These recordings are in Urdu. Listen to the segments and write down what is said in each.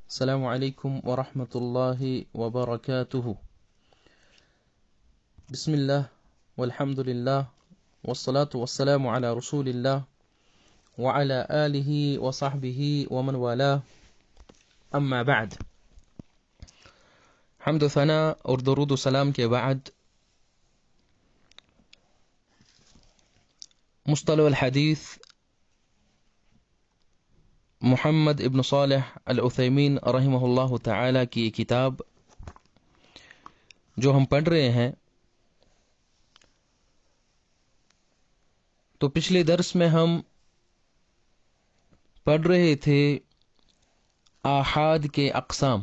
السلام علیکم ورحمۃ اللہ وبرکاتہ۔ بسم اللہ والحمد للہ والصلاة والسلام علی رسول اللہ وعلی آلہ وصحبہ ومن والاه، اما بعد۔ حمد و ثنا اور درود و سلام کے بعد مصطلح الحدیث محمد ابن صالح العثیمین رحمہ اللہ تعالی کی کتاب جو ہم پڑھ رہے ہیں، تو پچھلے درس میں ہم پڑھ رہے تھے آحاد کے اقسام،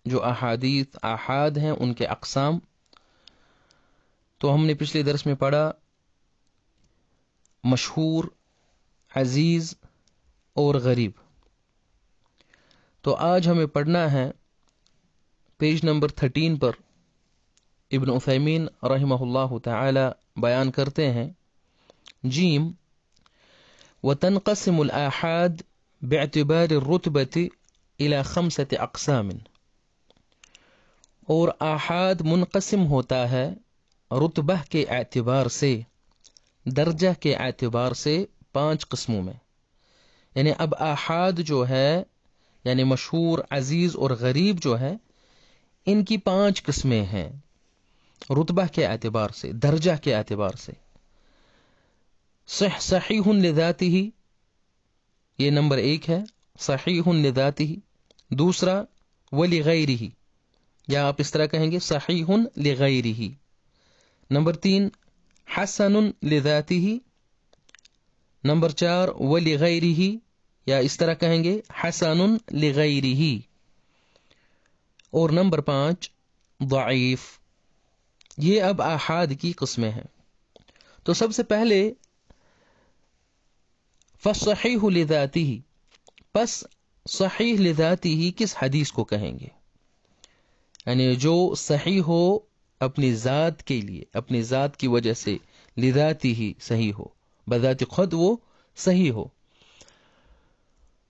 جو احادیث آحاد ہیں ان کے اقسام۔ تو ہم نے پچھلے درس میں پڑھا مشہور، عزیز اور غریب۔ تو آج ہمیں پڑھنا ہے پیج نمبر 13 پر ابن عثیمین رحمہ اللہ تعالی بیان کرتے ہیں، جیم وتنقسم الآحاد باعتبار الرتبة الى 5 اقسام، اور آحاد منقسم ہوتا ہے رتبہ کے اعتبار سے، درجہ کے اعتبار سے 5 قسموں میں۔ یعنی اب آحاد جو ہے، یعنی مشہور، عزیز اور غریب جو ہے، ان کی 5 قسمیں ہیں رتبہ کے اعتبار سے، درجہ کے اعتبار سے۔ صحیح لذاتہ، یہ نمبر 1 ہے، صحیح لذاتہ۔ دوسرا ولغیرہ، یا آپ اس طرح کہیں گے صحیح لغیرہ۔ نمبر 3 حسن لذاتہ۔ نمبر 4 ولغیرہ، یا اس طرح کہیں گے حسن لغیرہ۔ اور نمبر 5 ضعیف۔ یہ اب آحاد کی قسمیں ہیں۔ تو سب سے پہلے فصحیح لذاتہ، پس صحیح لذاتہ کس حدیث کو کہیں گے؟ یعنی جو صحیح ہو اپنی ذات کے لیے، اپنی ذات کی وجہ سے، لذاتہ ہی صحیح ہو، بذات خود وہ صحیح ہو۔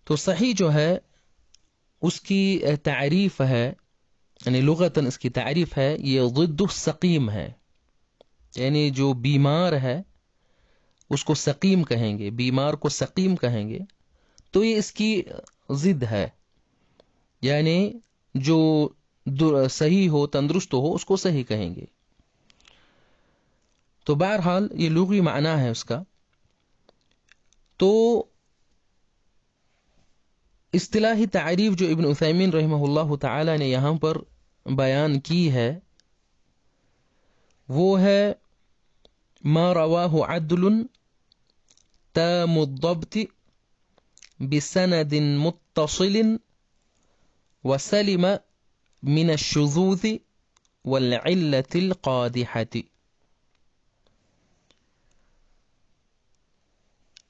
تو صحیح جو ہے اس کی تعریف ہے، یعنی لغتاً اس کی تعریف ہے، یہ ضد السقیم ہے۔ یعنی جو بیمار ہے اس کو سقیم کہیں گے، بیمار کو سقیم کہیں گے، تو یہ اس کی ضد ہے۔ یعنی جو صحیح ہو، تندرست ہو، اس کو صحیح کہیں گے۔ تو بہرحال یہ لغوی معنی ہے اس کا۔ تو اصطلاحی تعریف جو ابن عثیمین رحمہ اللہ تعالی نے یہاں پر بیان کی ہے، وہ ہے ما رواہ عدل تام الضبط بسند متصل وسلم من الشذوذ والعلة القادحة۔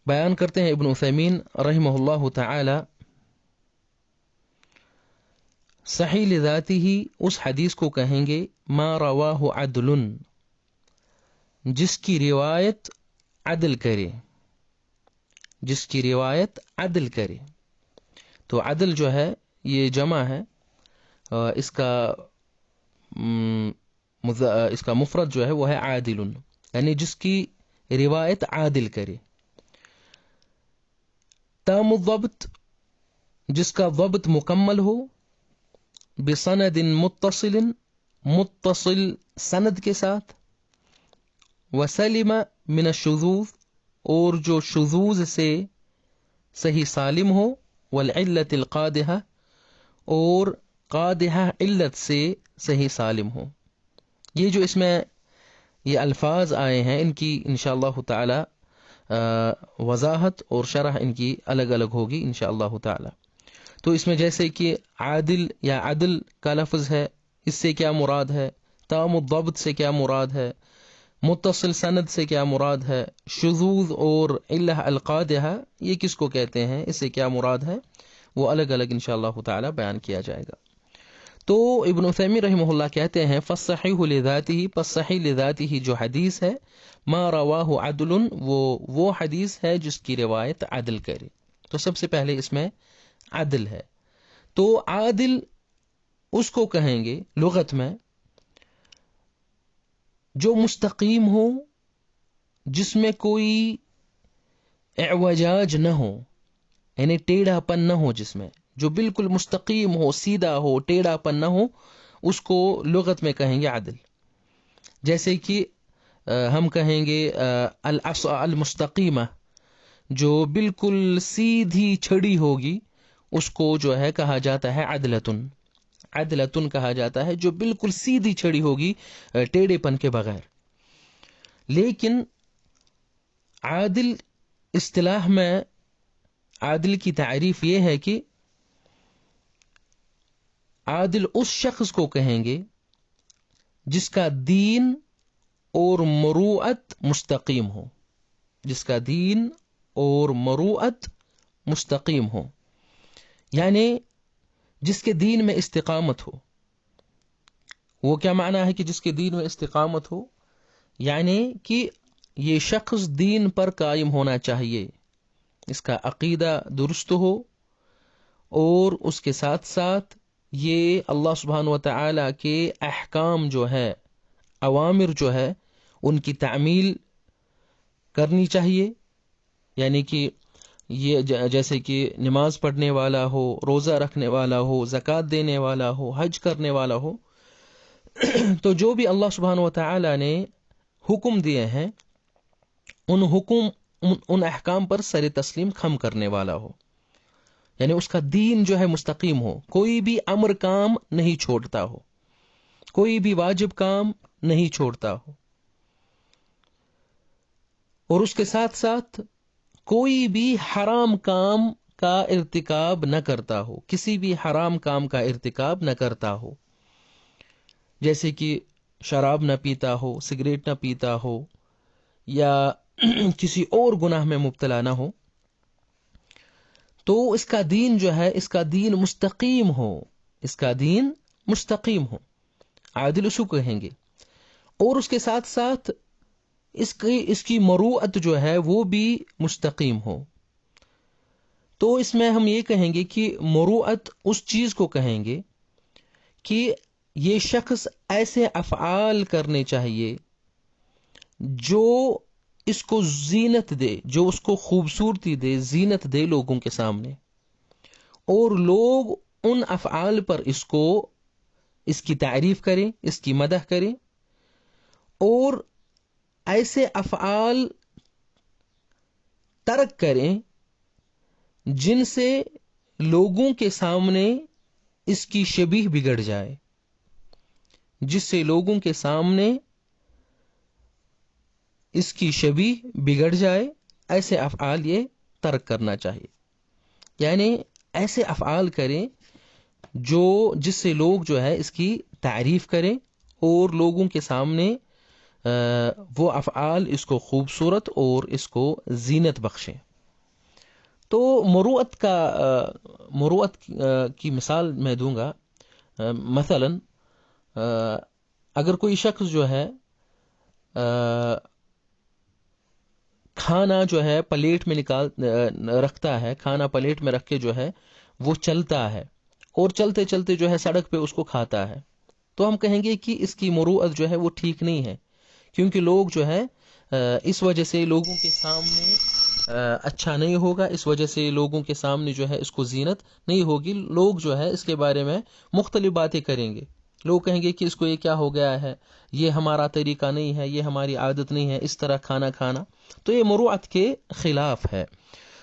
بیان کرتے ہیں ابن عثیمین رحمہ اللہ تعالی، صحیح لذاتہ ہی اس حدیث کو کہیں گے ما رواہ عدل، جس کی روایت عدل کرے، جس کی روایت عدل کرے۔ تو عدل جو ہے یہ جمع ہے، اس کا مفرد جو ہے وہ ہے عادل، یعنی جس کی روایت عادل کرے۔ تام الضبط، جس کا ضبط مکمل ہو، بسند متصل، متصل سند کے ساتھ، وسلم من الشذوذ، اور جو شذوذ سے صحیح سالم ہو، والعلة القادحة، اور قادحہ علت سے صحیح سالم ہو۔ یہ جو اس میں یہ الفاظ آئے ہیں، ان کی انشاءاللہ تعالی وضاحت اور شرح ان کی الگ الگ ہوگی انشاءاللہ تعالی۔ تو اس میں جیسے کہ عادل یا عدل کا لفظ ہے، اس سے کیا مراد ہے، تام الضبط سے کیا مراد ہے، متصل سند سے کیا مراد ہے، شذوذ اور علہ القادحہ یہ کس کو کہتے ہیں، اس سے کیا مراد ہے، وہ الگ الگ انشاءاللہ تعالی بیان کیا جائے گا۔ تو ابن عثیمین رحمہ اللہ کہتے ہیں فصحیح لذاتہ، پس صحیح لذاتہ جو حدیث ہے، ما رواہ عدل، وہ حدیث ہے جس کی روایت عدل کرے۔ تو سب سے پہلے اس میں عدل ہے، تو عادل اس کو کہیں گے لغت میں جو مستقیم ہو، جس میں کوئی اعوجاج نہ ہو، یعنی ٹیڑھا پن نہ ہو، جس میں جو بالکل مستقیم ہو، سیدھا ہو، ٹیڑھا پن نہ ہو، اس کو لغت میں کہیں گے عادل. جیسے کہ ہم کہیں گے المستقیمہ، جو بالکل سیدھی چھڑی ہوگی، اس کو جو ہے کہا جاتا ہے عدلتن. عدلتن کہا جاتا ہے جو بالکل سیدھی چھڑی ہوگی، ٹیڑھے پن کے بغیر. لیکن عادل اصطلاح میں عادل کی تعریف یہ ہے کہ عادل اس شخص کو کہیں گے جس کا دین اور مروءت مستقیم ہو، جس کا دین اور مروءت مستقیم ہو، یعنی جس کے دین میں استقامت ہو. وہ کیا معنی ہے کہ جس کے دین میں استقامت ہو؟ یعنی کہ یہ شخص دین پر قائم ہونا چاہیے، اس کا عقیدہ درست ہو، اور اس کے ساتھ ساتھ یہ اللہ سبحانہ و تعالی کے احکام جو ہے، اوامر جو ہے، ان کی تعمیل کرنی چاہیے. یعنی کہ یہ جیسے کہ نماز پڑھنے والا ہو، روزہ رکھنے والا ہو، زکوٰۃ دینے والا ہو، حج کرنے والا ہو. تو جو بھی اللہ سبحانہ و تعالی نے حکم دیے ہیں، ان احکام پر سر تسلیم خم کرنے والا ہو. یعنی اس کا دین جو ہے مستقیم ہو، کوئی بھی امر کام نہیں چھوڑتا ہو، کوئی بھی واجب کام نہیں چھوڑتا ہو، اور اس کے ساتھ ساتھ کوئی بھی حرام کام کا ارتکاب نہ کرتا ہو، کسی بھی حرام کام کا ارتکاب نہ کرتا ہو. جیسے کہ شراب نہ پیتا ہو، سگریٹ نہ پیتا ہو، یا کسی اور گناہ میں مبتلا نہ ہو. تو اس کا دین جو ہے، اس کا دین مستقیم ہو، اس کا دین مستقیم ہو، عادل اسو کہیں گے. اور اس کے ساتھ ساتھ اس کی مروءت جو ہے وہ بھی مستقیم ہو. تو اس میں ہم یہ کہیں گے کہ مروءت اس چیز کو کہیں گے کہ یہ شخص ایسے افعال کرنے چاہیے جو اس کو زینت دے، جو اس کو خوبصورتی دے، زینت دے لوگوں کے سامنے، اور لوگ ان افعال پر اس کی تعریف کریں، اس کی مدح کریں. اور ایسے افعال ترک کریں جن سے لوگوں کے سامنے اس کی شبیہ بگڑ جائے، جس سے لوگوں کے سامنے اس کی شبیہ بگڑ جائے. ایسے افعال یہ ترک کرنا چاہیے. یعنی ایسے افعال کریں جس سے لوگ جو ہے اس کی تعریف کریں، اور لوگوں کے سامنے وہ افعال اس کو خوبصورت اور اس کو زینت بخشیں. تو مروءت کی مثال میں دوں گا. مثلا اگر کوئی شخص جو ہے کھانا جو ہے پلیٹ میں رکھتا ہے، کھانا پلیٹ میں رکھ کے جو ہے وہ چلتا ہے، اور چلتے چلتے جو ہے سڑک پہ اس کو کھاتا ہے، تو ہم کہیں گے کہ اس کی مروءت جو ہے وہ ٹھیک نہیں ہے. کیونکہ لوگ جو ہے اس وجہ سے لوگوں کے سامنے اچھا نہیں ہوگا، اس وجہ سے لوگوں کے سامنے جو ہے اس کو زینت نہیں ہوگی. لوگ جو ہے اس کے بارے میں مختلف باتیں کریں گے. لوگ کہیں گے کہ اس کو یہ کیا ہو گیا ہے، یہ ہمارا طریقہ نہیں ہے، یہ ہماری عادت نہیں ہے اس طرح کھانا کھانا. تو یہ مروءت کے خلاف ہے.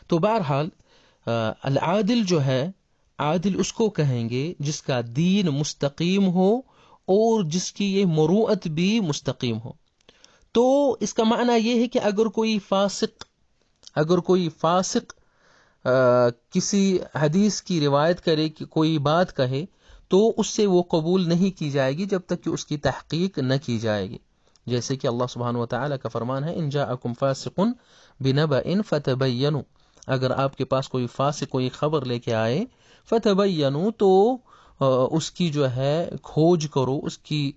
تو بہرحال العادل جو ہے، عادل اس کو کہیں گے جس کا دین مستقیم ہو اور جس کی یہ مروءت بھی مستقیم ہو. تو اس کا معنی یہ ہے کہ اگر کوئی فاسق کسی حدیث کی روایت کرے، کہ کوئی بات کہے، تو اس سے وہ قبول نہیں کی جائے گی جب تک کہ اس کی تحقیق نہ کی جائے گی. جیسے کہ اللہ سبحانہ و تعالیٰ کا فرمان ہے، ان جاءکم فاسق بنبأ فتبینوا، اگر آپ کے پاس کوئی فاسق کوئی خبر لے کے آئے، فتبینوا، تو اس کی جو ہے کھوج کرو، اس کی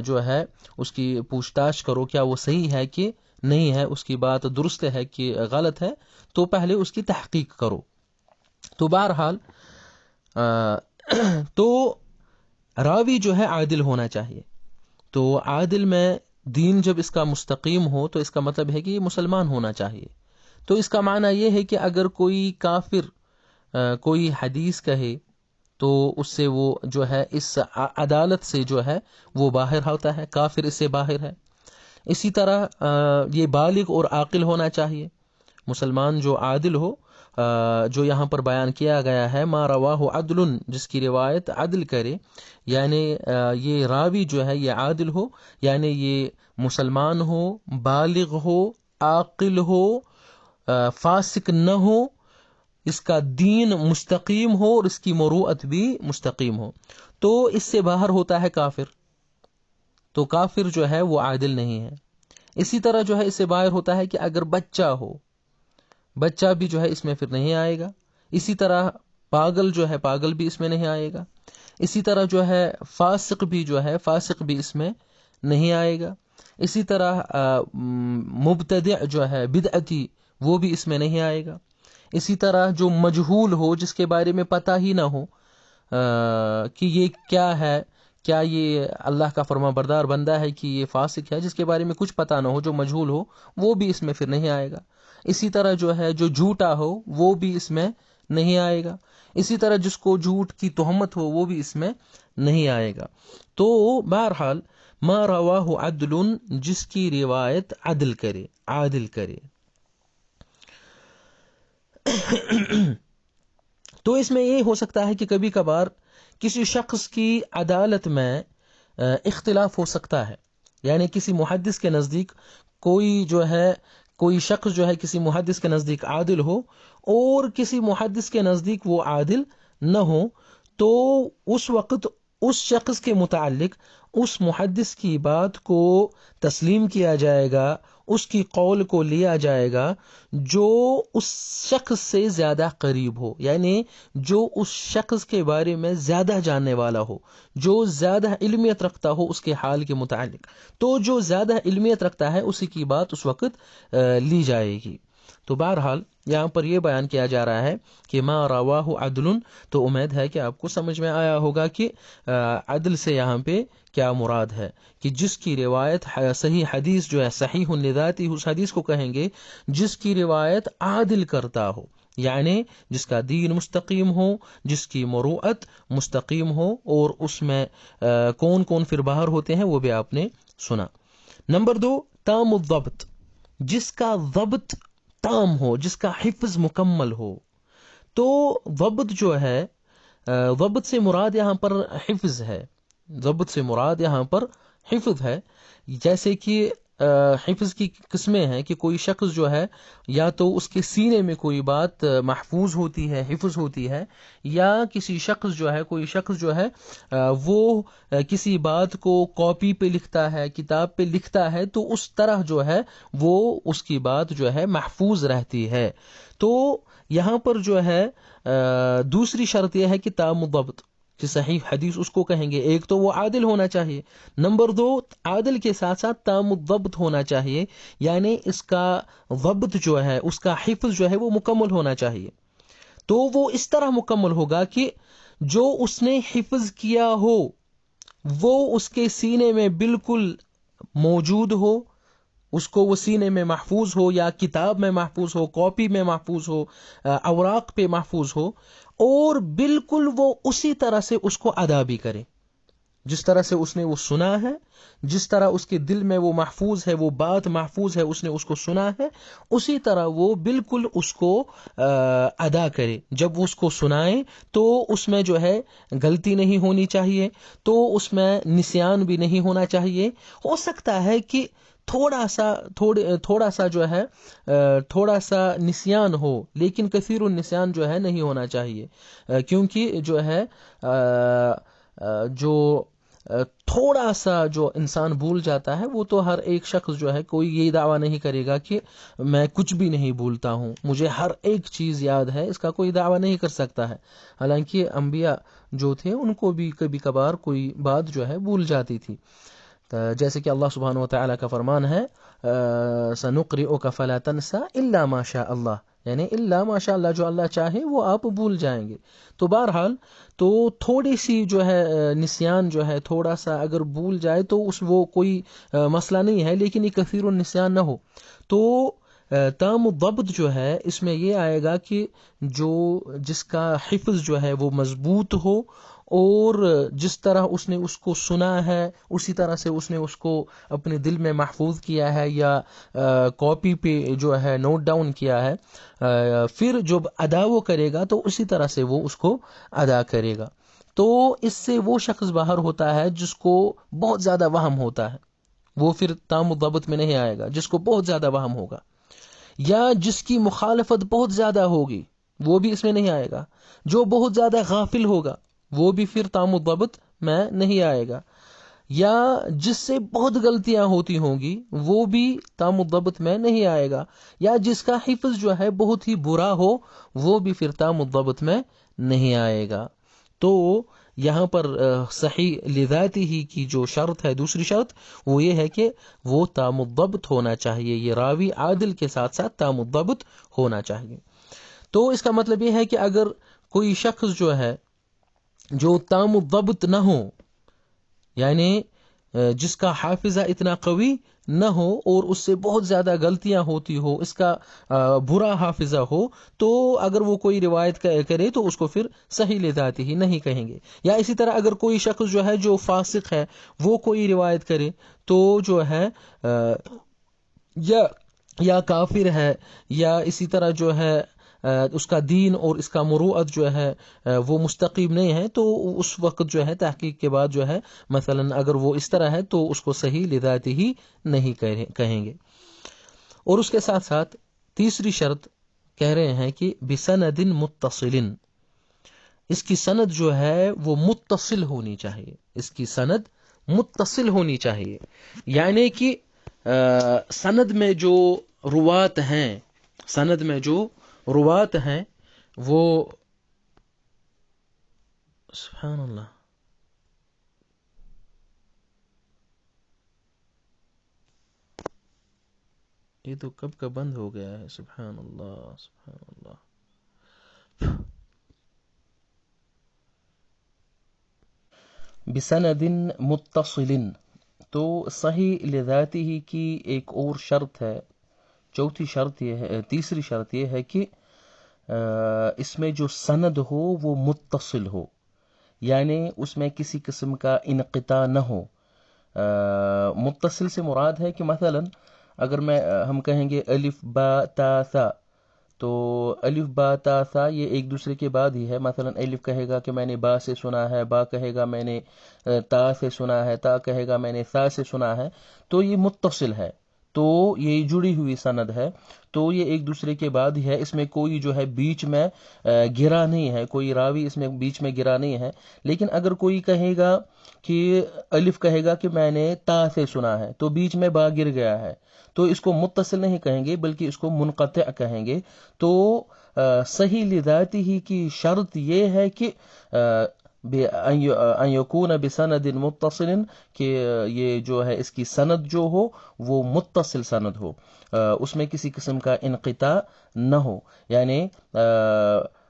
جو ہے اس کی پوچھ تاچھ کرو، کیا وہ صحیح ہے کہ نہیں ہے، اس کی بات درست ہے کہ غلط ہے، تو پہلے اس کی تحقیق کرو. تو بہرحال تو راوی جو ہے عادل ہونا چاہیے. تو عادل میں دین جب اس کا مستقیم ہو تو اس کا مطلب ہے کہ یہ مسلمان ہونا چاہیے. تو اس کا معنی یہ ہے کہ اگر کوئی کافر کوئی حدیث کہے تو اس سے وہ جو ہے اس عدالت سے جو ہے وہ باہر ہوتا ہے، کافر اس سے باہر ہے. اسی طرح یہ بالغ اور عاقل ہونا چاہیے. مسلمان جو عادل ہو، جو یہاں پر بیان کیا گیا ہے ما رواہ عدل، جس کی روایت عدل کرے، یعنی یہ راوی جو ہے یہ عادل ہو، یعنی یہ مسلمان ہو، بالغ ہو، عاقل ہو، فاسق نہ ہو، اس کا دین مستقیم ہو اور اس کی مروءت بھی مستقیم ہو. تو اس سے باہر ہوتا ہے کافر، تو کافر جو ہے وہ عادل نہیں ہے. اسی طرح جو ہے اس سے باہر ہوتا ہے کہ اگر بچہ ہو، بچہ بھی جو ہے اس میں پھر نہیں آئے گا. اسی طرح پاگل جو ہے، پاگل بھی اس میں نہیں آئے گا. اسی طرح جو ہے فاسق بھی جو ہے، فاسق بھی اس میں نہیں آئے گا. اسی طرح مبتدع جو ہے، بدعتی، وہ بھی اس میں نہیں آئے گا. اسی طرح جو مجہول ہو، جس کے بارے میں پتہ ہی نہ ہو کہ یہ کیا ہے، کیا یہ اللہ کا فرما بردار بندہ ہے کہ یہ فاسق ہے، جس کے بارے میں کچھ پتہ نہ ہو، جو مجہول ہو، وہ بھی اس میں پھر نہیں آئے گا. اسی طرح جو ہے جو جھوٹا ہو وہ بھی اس میں نہیں آئے گا. اسی طرح جس کو جھوٹ کی تہمت ہو وہ بھی اس میں نہیں آئے گا. تو بہرحال ما رواہ عدل، جس کی روایت عدل کرے، عادل کرے. تو اس میں یہ ہو سکتا ہے کہ کبھی کبھار کسی شخص کی عدالت میں اختلاف ہو سکتا ہے. یعنی کسی محدث کے نزدیک کوئی شخص جو ہے کسی محدث کے نزدیک عادل ہو اور کسی محدث کے نزدیک وہ عادل نہ ہو، تو اس وقت اس شخص کے متعلق اس محدث کی بات کو تسلیم کیا جائے گا، اس کی قول کو لیا جائے گا جو اس شخص سے زیادہ قریب ہو، یعنی جو اس شخص کے بارے میں زیادہ جاننے والا ہو، جو زیادہ علمیت رکھتا ہو اس کے حال کے متعلق. تو جو زیادہ علمیت رکھتا ہے اسی کی بات اس وقت لی جائے گی. تو بہرحال یہاں پر یہ بیان کیا جا رہا ہے کہ ما رواہ عدل. تو امید ہے کہ آپ کو سمجھ میں آیا ہوگا کہ عدل سے یہاں پہ کیا مراد ہے، کہ جس کی روایت صحیح حدیث جو ہے، صحیح لذاتی، اس حدیث کو کہیں گے جس کی روایت عادل کرتا ہو، یعنی جس کا دین مستقیم ہو، جس کی مروءت مستقیم ہو. اور اس میں کون کون پھر باہر ہوتے ہیں وہ بھی آپ نے سنا. نمبر 2، تام الضبط، جس کا ضبط تام ہو، جس کا حفظ مکمل ہو. تو ضبط جو ہے، ضبط سے مراد یہاں پر حفظ ہے، ضبط سے مراد یہاں پر حفظ ہے. جیسے کہ حفظ کی قسمیں ہیں کہ کوئی شخص جو ہے یا تو اس کے سینے میں کوئی بات محفوظ ہوتی ہے، حفظ ہوتی ہے، یا کسی شخص جو ہے، کوئی شخص جو ہے وہ کسی بات کو کاپی پہ لکھتا ہے، کتاب پہ لکھتا ہے، تو اس طرح جو ہے وہ اس کی بات جو ہے محفوظ رہتی ہے. تو یہاں پر جو ہے دوسری شرط یہ ہے کہ تام الضبط، کہ صحیح حدیث اس کو کہیں گے. ایک تو وہ عادل ہونا چاہیے، نمبر 2 عادل کے ساتھ ساتھ تام الضبط ہونا چاہیے، یعنی اس کا ضبط جو ہے، اس کا حفظ جو ہے وہ مکمل ہونا چاہیے. تو وہ اس طرح مکمل ہوگا کہ جو اس نے حفظ کیا ہو وہ اس کے سینے میں بالکل موجود ہو، اس کو وہ سینے میں محفوظ ہو، یا کتاب میں محفوظ ہو، کاپی میں محفوظ ہو، اوراق پہ محفوظ ہو، اور بالکل وہ اسی طرح سے اس کو ادا بھی کرے، جس طرح سے اس نے وہ سنا ہے، جس طرح اس کے دل میں وہ محفوظ ہے، وہ بات محفوظ ہے، اس نے اس کو سنا ہے، اسی طرح وہ بالکل اس کو ادا کرے. جب وہ اس کو سنائے تو اس میں جو ہے غلطی نہیں ہونی چاہیے، تو اس میں نسیان بھی نہیں ہونا چاہیے. ہو سکتا ہے کہ تھوڑا سا جو ہے تھوڑا سا نسیان ہو، لیکن کثیر النسیان جو ہے نہیں ہونا چاہیے، کیونکہ جو ہے جو تھوڑا سا جو انسان بھول جاتا ہے وہ تو ہر ایک شخص جو ہے، کوئی یہ دعویٰ نہیں کرے گا کہ میں کچھ بھی نہیں بھولتا ہوں، مجھے ہر ایک چیز یاد ہے، اس کا کوئی دعویٰ نہیں کر سکتا ہے. حالانکہ انبیاء جو تھے ان کو بھی کبھی کبھار کوئی بات جو ہے بھول جاتی تھی، جیسے کہ اللہ سبحانہ و تعالیٰ کا فرمان ہے سَنُقْرِئُكَ فَلَا تَنْسَى إِلَّا مَا شَاءَ اللَّهُ، یعنی اللہ ماشاء اللہ جو اللہ چاہے وہ آپ بھول جائیں گے. تو بہرحال تو تھوڑی سی جو ہے نسیان جو ہے تھوڑا سا اگر بھول جائے تو وہ کوئی مسئلہ نہیں ہے، لیکن یہ کثیر النسیان نہ ہو. تو تام الضبط جو ہے اس میں یہ آئے گا کہ جس کا حفظ جو ہے وہ مضبوط ہو، اور جس طرح اس نے اس کو سنا ہے اسی طرح سے اس نے اس کو اپنے دل میں محفوظ کیا ہے یا کاپی پہ جو ہے نوٹ ڈاؤن کیا ہے، پھر جب ادا وہ کرے گا تو اسی طرح سے وہ اس کو ادا کرے گا. تو اس سے وہ شخص باہر ہوتا ہے جس کو بہت زیادہ وہم ہوتا ہے، وہ پھر تام الضبط میں نہیں آئے گا. جس کو بہت زیادہ وہم ہوگا یا جس کی مخالفت بہت زیادہ ہوگی وہ بھی اس میں نہیں آئے گا. جو بہت زیادہ غافل ہوگا وہ بھی پھر تام الضبط میں نہیں آئے گا. یا جس سے بہت غلطیاں ہوتی ہوں گی وہ بھی تام الضبط میں نہیں آئے گا. یا جس کا حفظ جو ہے بہت ہی برا ہو وہ بھی پھر تام الضبط میں نہیں آئے گا. تو یہاں پر صحیح لذاتی ہی کی جو شرط ہے، دوسری شرط وہ یہ ہے کہ وہ تام الضبط ہونا چاہیے. یہ راوی عادل کے ساتھ ساتھ تام الضبط ہونا چاہیے. تو اس کا مطلب یہ ہے کہ اگر کوئی شخص جو ہے جو تام الضبط نہ ہو، یعنی جس کا حافظہ اتنا قوی نہ ہو اور اس سے بہت زیادہ غلطیاں ہوتی ہو، اس کا برا حافظہ ہو، تو اگر وہ کوئی روایت کرے تو اس کو پھر صحیح لذاتی ہی نہیں کہیں گے. یا اسی طرح اگر کوئی شخص جو ہے جو فاسق ہے وہ کوئی روایت کرے تو جو ہے یا کافر ہے، یا اسی طرح جو ہے اس کا دین اور اس کا مروءت جو ہے وہ مستقیم نہیں ہے، تو اس وقت جو ہے تحقیق کے بعد جو ہے مثلا اگر وہ اس طرح ہے تو اس کو صحیح لذاتی ہی نہیں کہیں گے. اور اس کے ساتھ ساتھ تیسری شرط کہہ رہے ہیں کہ بسند متصل، اس کی سند جو ہے وہ متصل ہونی چاہیے. اس کی سند متصل ہونی چاہیے، یعنی کہ سند میں جو روات ہیں وہ سبحان اللہ، یہ تو کب کا بند ہو گیا ہے. سبحان اللہ سبحان اللہ. بسند متصل، تو صحیح لذاتی ہی کی ایک اور شرط ہے. چوتھی شرط یہ ہے، تیسری شرط یہ ہے کہ اس میں جو سند ہو وہ متصل ہو، یعنی اس میں کسی قسم کا انقطاع نہ ہو. متصل سے مراد ہے کہ مثلا اگر ہم کہیں گے الف با تا ثا، تو الف با تا ثا یہ ایک دوسرے کے بعد ہی ہے. مثلا الف کہے گا کہ میں نے با سے سنا ہے، با کہے گا میں نے تا سے سنا ہے، تا کہے گا میں نے ثا سے سنا ہے. تو یہ متصل ہے، تو یہ جڑی ہوئی سند ہے، تو یہ ایک دوسرے کے بعد ہی ہے. اس میں کوئی جو ہے بیچ میں گرا نہیں ہے، کوئی راوی اس میں بیچ میں گرا نہیں ہے. لیکن اگر کوئی کہے گا کہ الف کہے گا کہ میں نے تا سے سنا ہے تو بیچ میں با گر گیا ہے، تو اس کو متصل نہیں کہیں گے بلکہ اس کو منقطع کہیں گے. تو صحیح لذاتی ہی کی شرط یہ ہے کہ ان یکون بسند متصل، کہ یہ جو ہے اس کی سند جو ہو وہ متصل سند ہو، اس میں کسی قسم کا انقطاع نہ ہو. یعنی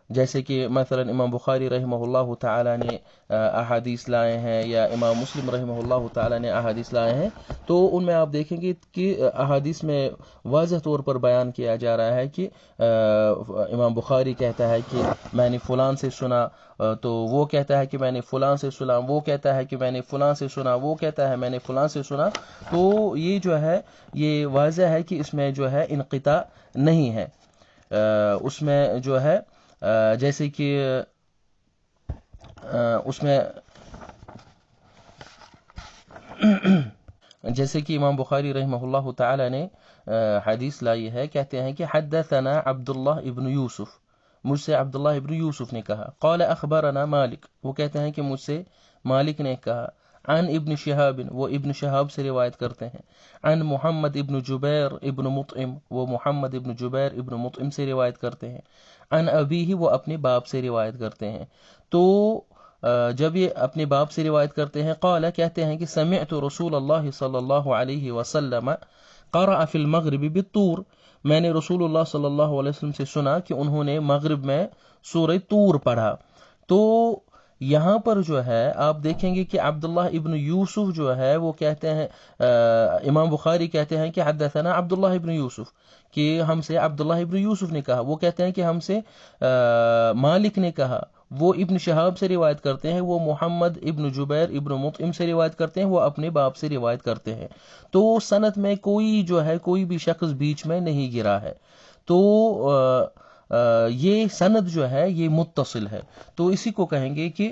جیسے کہ مثلا امام بخاری رحمہ اللہ تعالی نے احادیث لائے ہیں یا امام مسلم رحمہ اللہ تعالی نے احادیث لائے ہیں، تو ان میں آپ دیکھیں گے کہ احادیث میں واضح طور پر بیان کیا جا رہا ہے کہ امام بخاری کہتا ہے کہ میں نے فلان سے سنا، تو وہ کہتا ہے کہ میں نے فلان سے سنا، وہ کہتا ہے کہ میں نے فلان سے سنا، وہ کہتا ہے میں نے فلان سے سنا. تو یہ جو ہے یہ واضح ہے کہ اس میں جو ہے انقطاع نہیں ہے. اس میں جو ہے جیسے کہ اس میں جیسے کہ امام بخاری رحمہ اللہ تعالی نے حدیث لائی ہے، کہتے ہیں کہ حدثنا عبداللہ ابن یوسف، مجھ سے عبداللہ ابن یوسف نے کہا. قال اخبرنا مالک، وہ کہتے ہیں کہ مجھ سے مالک نے کہا. عن ابن شہاب، وہ ابن شہاب سے روایت کرتے ہیں. عن محمد ابن جبیر ابن مطعم، وہ محمد ابن جبیر ابن مطعم سے روایت کرتے ہیں. عن ابیہ، وہ اپنے باپ سے روایت کرتے ہیں. تو جب یہ اپنے باپ سے روایت کرتے ہیں، قال کہتے ہیں کہ سمعت رسول اللہ صلی اللہ علیہ وسلم قرأ فی المغرب بالطور، میں نے رسول اللہ صلی اللہ علیہ وسلم سے سنا کہ انہوں نے مغرب میں سورہ طور پڑھا. تو یہاں پر جو ہے آپ دیکھیں گے کہ عبداللہ ابن یوسف جو ہے وہ کہتے ہیں، امام بخاری کہتے ہیں کہ حدثنا عبداللہ ابن یوسف، کہ ہم سے عبداللہ ابن یوسف نے کہا. وہ کہتے ہیں کہ ہم سے مالک نے کہا. وہ ابن شہاب سے روایت کرتے ہیں، وہ محمد ابن جبیر ابن مطعم سے روایت کرتے ہیں، وہ اپنے باپ سے روایت کرتے ہیں. تو سند میں کوئی جو ہے کوئی بھی شخص بیچ میں نہیں گرا ہے. تو یہ سند جو ہے یہ متصل ہے. تو اسی کو کہیں گے کہ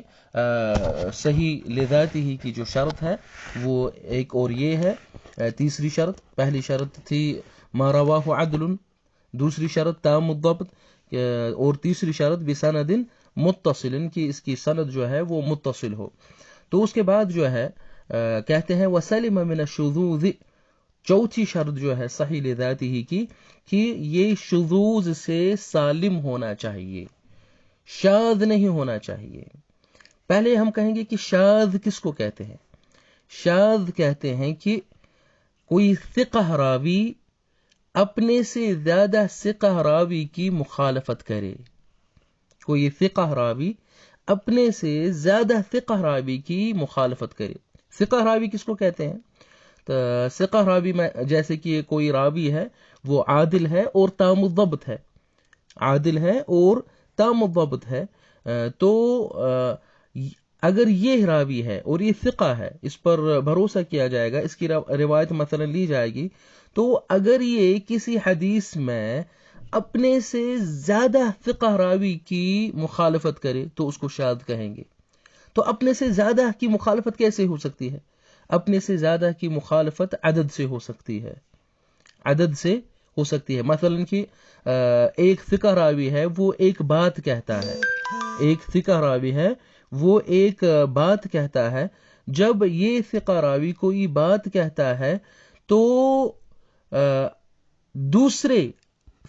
صحیح لذاتی ہی کی جو شرط ہے وہ ایک اور یہ ہے. تیسری شرط، پہلی شرط تھی ما رواہ عدل، دوسری شرط تام الضبط، اور تیسری شرط بسند متصل، کی اس کی سند جو ہے وہ متصل ہو. تو اس کے بعد جو ہے کہتے ہیں وسلم من الشذوذ، چوتھی شرط جو ہے صحیح لذاتی ہی کی کہ یہ شذوذ سے سالم ہونا چاہیے، شاذ نہیں ہونا چاہیے. پہلے ہم کہیں گے کہ شاذ کس کو کہتے ہیں. شاذ کہتے ہیں کہ کوئی ثقہ راوی اپنے سے زیادہ ثقہ راوی کی مخالفت کرے. کوئی ثقہ راوی اپنے سے زیادہ ثقہ راوی کی مخالفت کرے. ثقہ راوی کس کو کہتے ہیں؟ تو ثقہ راوی میں جیسے کہ کوئی راوی ہے وہ عادل ہے اور تام الضبط ہے، عادل ہے اور تام الضبط ہے. تو اگر یہ راوی ہے اور یہ ثقہ ہے، اس پر بھروسہ کیا جائے گا، اس کی روایت مثلا لی جائے گی، تو اگر یہ کسی حدیث میں اپنے سے زیادہ ثقہ راوی کی مخالفت کرے تو اس کو شاذ کہیں گے. تو اپنے سے زیادہ کی مخالفت کیسے ہو سکتی ہے؟ اپنے سے زیادہ کی مخالفت عدد سے ہو سکتی ہے، عدد سے ہو سکتی ہے. مثلا کہ ایک ثقہ راوی ہے وہ ایک بات کہتا ہے، ایک ثقہ راوی ہے وہ ایک بات کہتا ہے. جب یہ ثقہ راوی کوئی بات کہتا ہے تو دوسرے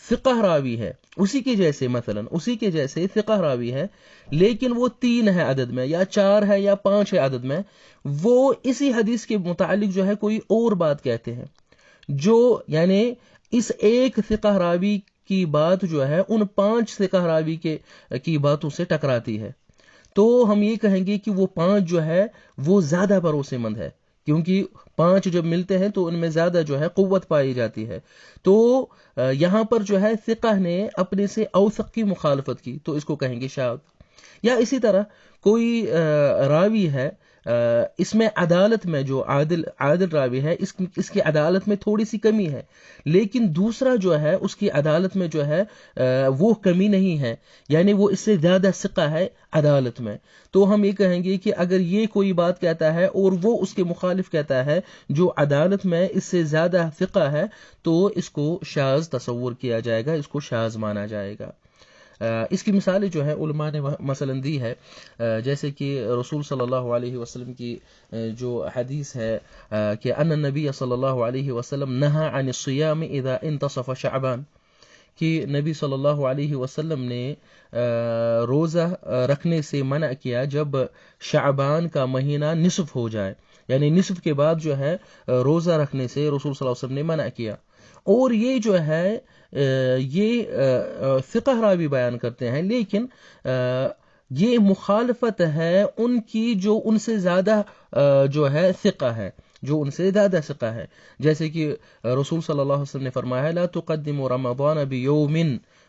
ثقہ راوی ہے اسی کے جیسے، مثلا اسی کے جیسے ثقہ راوی ہے لیکن وہ 3 ہے عدد میں یا 4 ہے یا 5 ہے عدد میں، وہ اسی حدیث کے متعلق جو ہے کوئی اور بات کہتے ہیں، جو یعنی اس ایک ثقہ راوی کی بات جو ہے ان 5 ثقہ راوی کی باتوں سے ٹکراتی ہے. تو ہم یہ کہیں گے کہ وہ 5 جو ہے وہ زیادہ بھروسے مند ہے، کیونکہ 5 جب ملتے ہیں تو ان میں زیادہ جو ہے قوت پائی جاتی ہے. تو یہاں پر جو ہے ثقہ نے اپنے سے اوثق کی مخالفت کی تو اس کو کہیں گے شاذ. یا اسی طرح کوئی راوی ہے، اس میں عدالت میں جو عادل راوی ہے اس کی عدالت میں تھوڑی سی کمی ہے، لیکن دوسرا جو ہے اس کی عدالت میں جو ہے وہ کمی نہیں ہے، یعنی وہ اس سے زیادہ ثقہ ہے عدالت میں. تو ہم یہ کہیں گے کہ اگر یہ کوئی بات کہتا ہے اور وہ اس کے مخالف کہتا ہے جو عدالت میں اس سے زیادہ ثقہ ہے تو اس کو شاذ تصور کیا جائے گا، اس کو شاذ مانا جائے گا. اس کی مثالیں جو ہے علماء نے مثلا دی ہے، جیسے کہ رسول صلی اللہ علیہ وسلم کی جو حدیث ہے کہ ان النبی صلی اللہ علیہ وسلم نہا عن الصیام اذا انتصف شعبان، کہ نبی صلی اللہ علیہ وسلم نے روزہ رکھنے سے منع کیا جب شعبان کا مہینہ نصف ہو جائے، یعنی نصف کے بعد جو ہے روزہ رکھنے سے رسول صلی اللہ علیہ وسلم نے منع کیا. اور یہ جو ہے یہ فقہ راوی بیان کرتے ہیں، لیکن یہ مخالفت ہے ان کی جو ان سے زیادہ جو ہے ثقہ ہے، جو ان سے زیادہ ثقہ ہے. جیسے کہ رسول صلی اللہ علیہ وسلم نے فرمایا لا تقدموا رمضان بیوم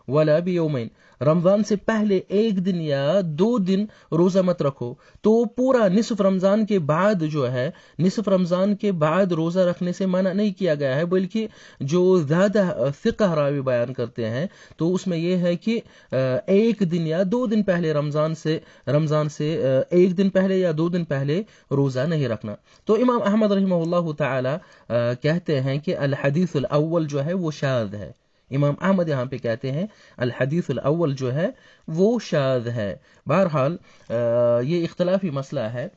ولا بیومین، رمضان سے پہلے 1 دن یا 2 دن روزہ مت رکھو. تو پورا نصف رمضان کے بعد جو ہے، نصف رمضان کے بعد روزہ رکھنے سے منع نہیں کیا گیا ہے، بلکہ جو زیادہ فقہ راوی بیان کرتے ہیں تو اس میں یہ ہے کہ 1 دن یا 2 دن پہلے رمضان سے 1 دن پہلے یا 2 دن پہلے روزہ نہیں رکھنا. تو امام احمد رحمہ اللہ تعالی کہتے ہیں کہ الحدیث الاول جو ہے وہ شاذ ہے. امام احمد یہاں پہ کہتے ہیں الحدیث الاول جو ہے وہ شاذ ہے. بہرحال یہ اختلافی مسئلہ ہے،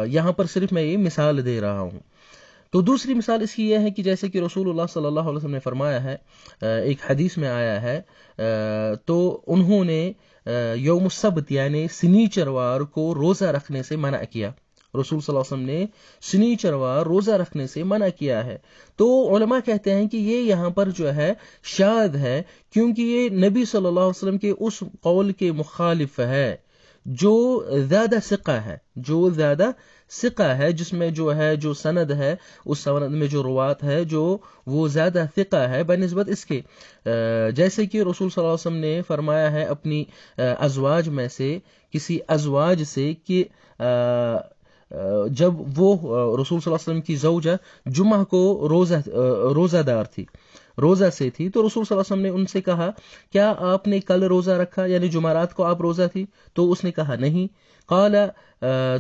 یہاں پر صرف میں یہ مثال دے رہا ہوں. تو دوسری مثال اس کی یہ ہے کہ جیسے کہ رسول اللہ صلی اللہ علیہ وسلم نے فرمایا ہے، ایک حدیث میں آیا ہے، تو انہوں نے یوم السبت یعنی سنیچروار کو روزہ رکھنے سے منع کیا. رسول صلی اللہ علیہ وسلم نے سنیچروار روزہ رکھنے سے منع کیا ہے. تو علماء کہتے ہیں کہ یہ یہاں پر جو ہے شاذ ہے، کیونکہ یہ نبی صلی اللہ علیہ وسلم کے اس قول کے مخالف ہے جو زیادہ ثقہ ہے، جس میں جو سند ہے، اس سند میں جو روات ہے وہ زیادہ ثقہ ہے بنسبت اس کے. جیسے کہ رسول صلی اللہ علیہ وسلم نے فرمایا ہے اپنی ازواج میں سے کسی ازواج سے کہ جب وہ رسول صلی اللہ علیہ وسلم کی زوجہ جمعہ کو روزہ دار تھی، روزہ سے تھی، تو رسول صلی اللہ علیہ وسلم نے ان سے کہا کیا آپ نے کل روزہ رکھا، یعنی جمعرات کو آپ روزہ تھی؟ تو اس نے کہا نہیں. قال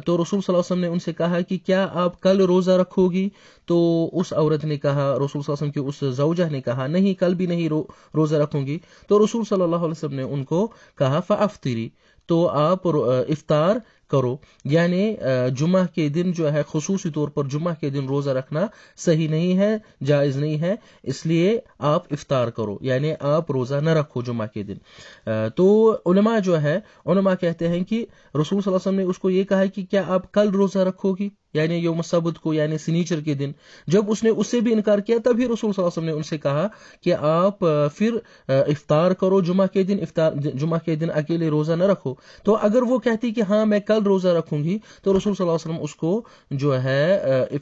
تو رسول صلی اللہ علیہ وسلم نے ان سے کہا کہ کیا آپ کل روزہ رکھو گی؟ تو اس عورت نے کہا، رسول صلی اللہ علیہ وسلم کی اس زوجہ نے کہا نہیں، کل بھی نہیں روزہ رکھوں گی. تو رسول صلی اللہ علیہ وسلم نے ان کو کہا فافطری، تو آپ افطار کرو. یعنی جمعہ کے دن جو ہے خصوصی طور پر جمعہ کے دن روزہ رکھنا صحیح نہیں ہے، جائز نہیں ہے، اس لیے آپ افطار کرو، یعنی آپ روزہ نہ رکھو جمعہ کے دن. تو علماء کہتے ہیں کہ رسول صلی اللہ علیہ وسلم نے اس کو یہ کہا کہ کیا آپ کل روزہ رکھو گی، یعنی یوم السبت کو، یعنی سنیچر کے دن. جب اس نے اس سے بھی انکار کیا تبھی رسول صلی اللہ علیہ وسلم نے ان سے کہا کہ آپ پھر افطار کرو جمعہ کے دن اکیلے روزہ نہ رکھو. تو اگر وہ کہتی کہ ہاں میں کل روزہ رکھوں گی تو رسول صلی اللہ علیہ وسلم اس کو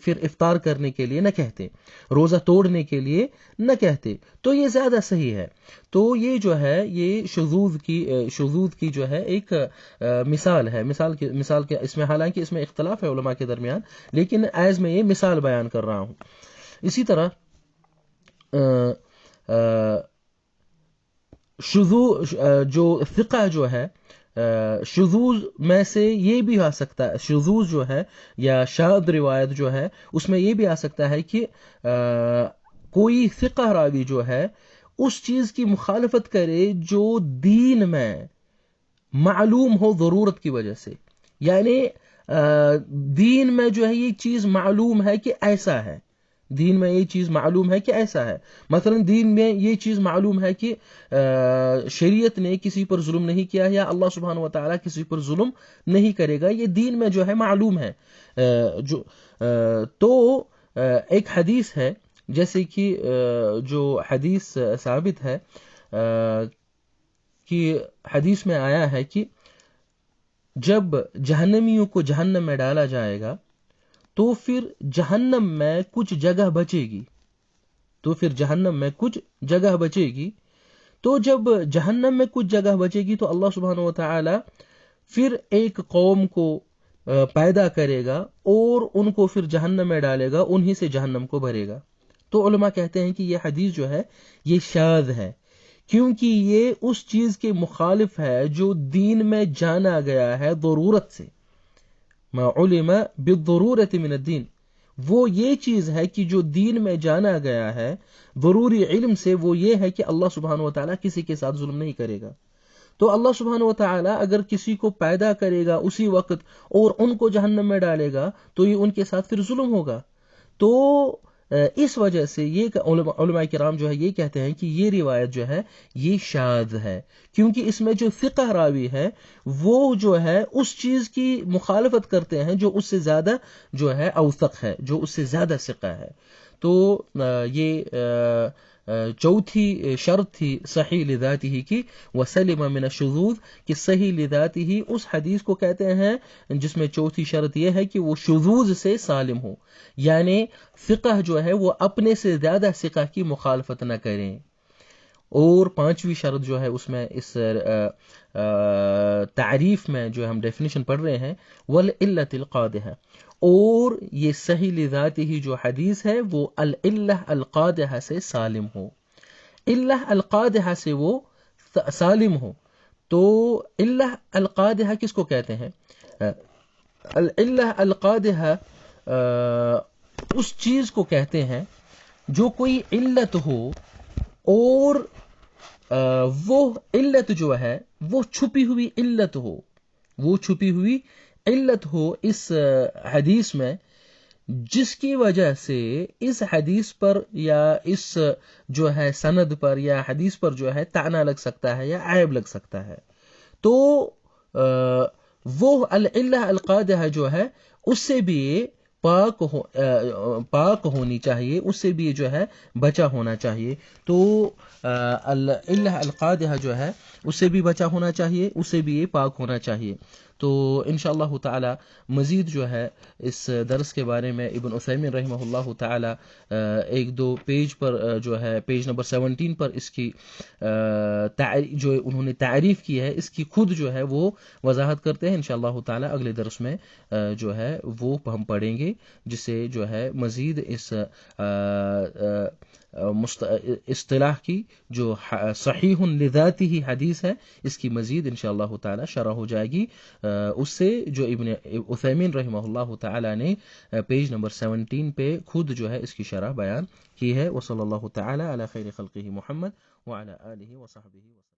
پھر افطار کرنے کے لیے نہ کہتے، روزہ توڑنے کے لیے نہ کہتے. تو یہ زیادہ صحیح ہے. تو یہ یہ شذوذ کی جو ہے ایک مثال ہے. مثال کے اس میں حالانکہ اس میں اختلاف ہے علماء کے درمیان، لیکن ایز میں یہ مثال بیان کر رہا ہوں. اسی طرح جو ثقہ جو ہے، شذوذ میں سے یہ بھی آ سکتا ہے، شذوذ جو ہے یا شاذ روایت جو ہے اس میں یہ بھی آ سکتا ہے کہ کوئی ثقہ راوی جو ہے اس چیز کی مخالفت کرے جو دین میں معلوم ہو ضرورت کی وجہ سے. یعنی دین میں یہ چیز معلوم ہے کہ ایسا ہے، دین میں یہ چیز معلوم ہے کہ ایسا ہے. مثلا دین میں یہ چیز معلوم ہے کہ شریعت نے کسی پر ظلم نہیں کیا، یا اللہ سبحانہ و تعالیٰ کسی پر ظلم نہیں کرے گا، یہ دین میں معلوم ہے. تو ایک حدیث ہے، جیسے کہ جو حدیث ثابت ہے کہ حدیث میں آیا ہے کہ جب جہنمیوں کو جہنم میں ڈالا جائے گا تو پھر جہنم میں کچھ جگہ بچے گی. تو جب جہنم میں کچھ جگہ بچے گی تو اللہ سبحانہ و تعالی پھر ایک قوم کو پیدا کرے گا اور ان کو پھر جہنم میں ڈالے گا، انہی سے جہنم کو بھرے گا. تو علماء کہتے ہیں کہ یہ حدیث یہ شاذ ہے، کیونکہ یہ اس چیز کے مخالف ہے جو دین میں جانا گیا ہے ضرورت سے. ما علم بالضرورت من الدین، وہ یہ چیز ہے کہ جو دین میں جانا گیا ہے ضروری علم سے، وہ یہ ہے کہ اللہ سبحانہ و تعالیٰ کسی کے ساتھ ظلم نہیں کرے گا. تو اللہ سبحانہ و تعالیٰ اگر کسی کو پیدا کرے گا اسی وقت اور ان کو جہنم میں ڈالے گا تو یہ ان کے ساتھ پھر ظلم ہوگا. تو اس وجہ سے یہ علماء کرام یہ کہتے ہیں کہ یہ روایت یہ شاذ ہے، کیونکہ اس میں جو ثقہ راوی ہے وہ اس چیز کی مخالفت کرتے ہیں جو اس سے زیادہ اوثق ہے، جو اس سے زیادہ ثقہ ہے. تو یہ چوتھی شرط تھی صحیح لذاتہ کی، وسلم من الشذوذ، کہ صحیح لذاتہ اس حدیث کو کہتے ہیں جس میں چوتھی شرط یہ ہے کہ وہ شذوذ سے سالم ہو، یعنی فقہ وہ اپنے سے زیادہ فقہ کی مخالفت نہ کریں. اور پانچویں شرط اس میں اس تعریف میں ہم ڈیفینیشن پڑھ رہے ہیں، والعلۃ القادحہ، اور یہ صحیح لذاتہ جو حدیث ہے وہ العلہ القادحہ سے سالم ہو، علہ القادحہ سے وہ سالم ہو. تو علہ القادحہ کس کو کہتے ہیں؟ العلہ القادحہ اس چیز کو کہتے ہیں جو کوئی علت ہو اور وہ علت وہ چھپی ہوئی علت ہو اس حدیث میں، جس کی وجہ سے اس حدیث پر یا اس سند پر یا حدیث پر طعنہ لگ سکتا ہے یا عیب لگ سکتا ہے. تو وہ العلہ القادحہ جو ہے اس سے بھی یہ پاک ہونی چاہیے، اس سے بھی جو ہے بچا ہونا چاہیے. تو العلہ القادحہ جو ہے اس سے بھی بچا ہونا چاہیے، اس سے بھی یہ پاک ہونا چاہیے. تو انشاءاللہ تعالی مزید جو ہے اس درس کے بارے میں ابن عثیمین رحمہ اللہ تعالی ایک دو پیج پر جو ہے پیج نمبر 17 پر اس کی جو انہوں نے تعریف کی ہے اس کی خود جو ہے وہ وضاحت کرتے ہیں. انشاءاللہ تعالی اگلے درس میں جو ہے وہ ہم پڑھیں گے، جس سے جو ہے مزید اس اصطلاح کی جو صحیح لذاتی ہی حدیث ہے اس کی مزید انشاءاللہ تعالی شرح ہو جائے گی اس سے جو ابن عثیمین رحمہ اللہ تعالی نے پیج نمبر 17 پہ خود جو ہے اس کی شرح بیان کی ہے. وصلی اللہ تعالی علی خیر خلقہ محمد وعلی آلہ وصحبہ وسلم.